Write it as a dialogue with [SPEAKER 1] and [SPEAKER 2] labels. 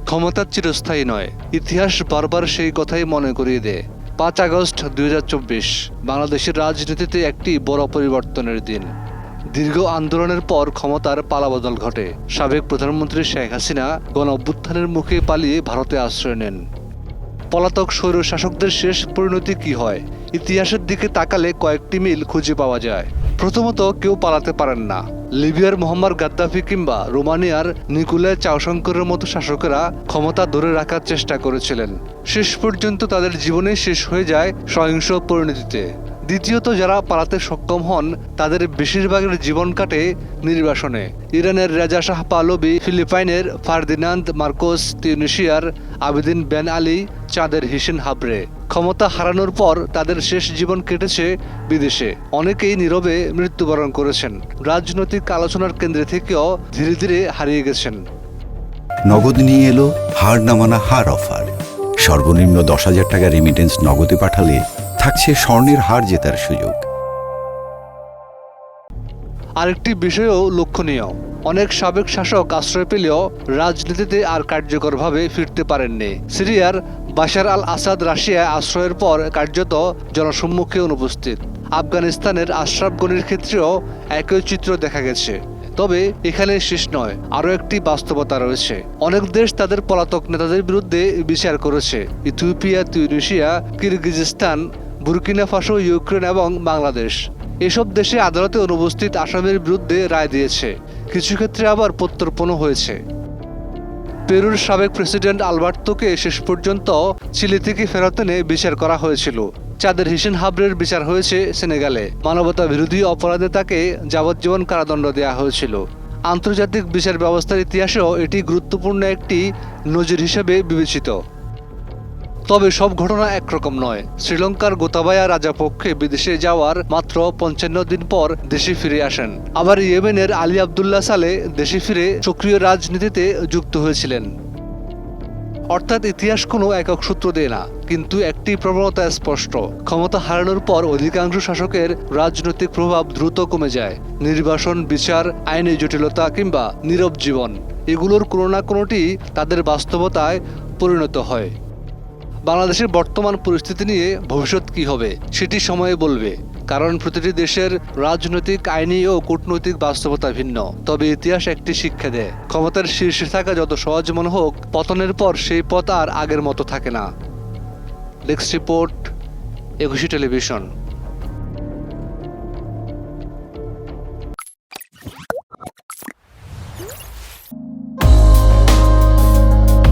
[SPEAKER 1] ক্ষমতা চিরস্থায়ী নয়, ইতিহাস বারবার সেই কথাই মনে করিয়ে দেয়। ৫ আগস্ট ২০২৪ বাংলাদেশের রাজনীতিতে একটি বড় পরিবর্তনের দিন। দীর্ঘ আন্দোলনের পর ক্ষমতার পালাবদল ঘটে। সাবেক প্রধানমন্ত্রী শেখ হাসিনা গণ-অভ্যুত্থানের মুখে পালিয়ে ভারতে আশ্রয় নেন। পলাতক স্বৈরশাসকদের শেষ পরিণতি কি হয়? ইতিহাসের দিকে তাকালে কয়েকটি মিল খুঁজে পাওয়া যায়। প্রথমত, কেউ পালাতে পারেন না। লিবিয়ার মোহাম্মদ গাদ্দাফি কিংবা রোমানিয়ার নিকোলাই চাউশঙ্করের মতো শাসকেরা ক্ষমতা ধরে রাখার চেষ্টা করেছিলেন। শেষ পর্যন্ত তাদের জীবনে শেষ হয়ে যায় সহিংস পরিণতিতে। দ্বিতীয়ত, যারা পালাতে সক্ষম হন তাদের বেশিরভাগের জীবন কাটে নির্বাসনে। ইরানের রেজা শাহ পাহলভি, ফিলিপাইনের ফার্দিনান্দ মার্কোস, তিউনিসিয়ার আবেদিন বেন আলী, চাঁদের হিসেন হাবরে। ক্ষমতা হারানোর পর তাদের শেষ জীবন কেটেছে বিদেশে। অনেকেই নীরবে মৃত্যুবরণ করেছেন। রাজনৈতিক আলোচনার কেন্দ্রে থেকেও ধীরে ধীরে হারিয়ে গেছেন।
[SPEAKER 2] নগদ নিয়ে এলো হার না মানা হার অফার। সর্বনিম্ন ১০,০০০ টাকা রেমিটেন্স নগদে পাঠালে থাকছে স্বর্ণের হার জেতার সুযোগ।
[SPEAKER 1] আরেকটি বিষয়ও লক্ষণীয়, অনেক সাবেক শাসক আশ্রয় পেলেও রাজনীতিতে আর কার্যকরভাবে ফিরতে পারেননি। সিরিয়ার বাশার আল আসাদ রাশিয়ায় আশ্রয়ের পর কার্যত জনসম্মুখে অনুপস্থিত। আফগানিস্তানের আশরাফ গনির ক্ষেত্রেও একই চিত্র দেখা গেছে। তবে এখানে শেষ নয়, আরও একটি বাস্তবতা রয়েছে। অনেক দেশ তাদের পলাতক নেতাদের বিরুদ্ধে বিচার করেছে। Ethiopia, Tunisia, Kyrgyzstan, Burkina Faso, Ukraine এবং বাংলাদেশ। এসব দেশে আদালতে অনুপস্থিত আসামির বিরুদ্ধে রায় দিয়েছে। কিছু ক্ষেত্রে আবার প্রত্যর্পণও হয়েছে। পেরুর সাবেক প্রেসিডেন্ট আলবার্তোকে শেষ পর্যন্ত চিলি থেকে ফেরত এনে বিচার করা হয়েছিল। চাঁদের হিসেন হাবরের বিচার হয়েছে সেনেগালে। মানবতা বিরোধী অপরাধে তাকে যাবজ্জীবন কারাদণ্ড দেওয়া হয়েছিল। আন্তর্জাতিক বিচার ব্যবস্থার ইতিহাসেও এটি গুরুত্বপূর্ণ একটি নজির হিসেবে বিবেচিত। তবে সব ঘটনা একরকম নয়। শ্রীলঙ্কার গোতাবায়া রাজাপক্ষে বিদেশে যাওয়ার মাত্র ৫৫ দিন পর দেশে ফিরে আসেন। আবার ইয়েমেনের আলী আবদুল্লাহ সালে দেশে ফিরে সক্রিয় রাজনীতিতে যুক্ত হয়েছিলেন। অর্থাৎ ইতিহাস কোনো একক সূত্র দেয় না, কিন্তু একটি প্রবণতা স্পষ্ট। ক্ষমতা হারানোর পর অধিকাংশ শাসকের রাজনৈতিক প্রভাব দ্রুত কমে যায়। নির্বাসন, বিচার, আইনি জটিলতা কিংবা নীরব জীবন, এগুলোর কোনো না কোনোটি তাদের বাস্তবতায় পরিণত হয়। বাংলাদেশের বর্তমান পরিস্থিতি নিয়ে ভবিষ্যৎ কী হবে সেটি সময়ে বলবে, কারণ প্রতিটি দেশের রাজনৈতিক, আইনি ও কূটনৈতিক বাস্তবতা ভিন্ন। তবে ইতিহাস একটি শিক্ষা দেয়, ক্ষমতার শীর্ষে থাকা যত সহজ মনে হোক, পতনের পর সেই পথ আর আগের মতো থাকে না। ডেস্ক রিপোর্ট, একুশে টেলিভিশন।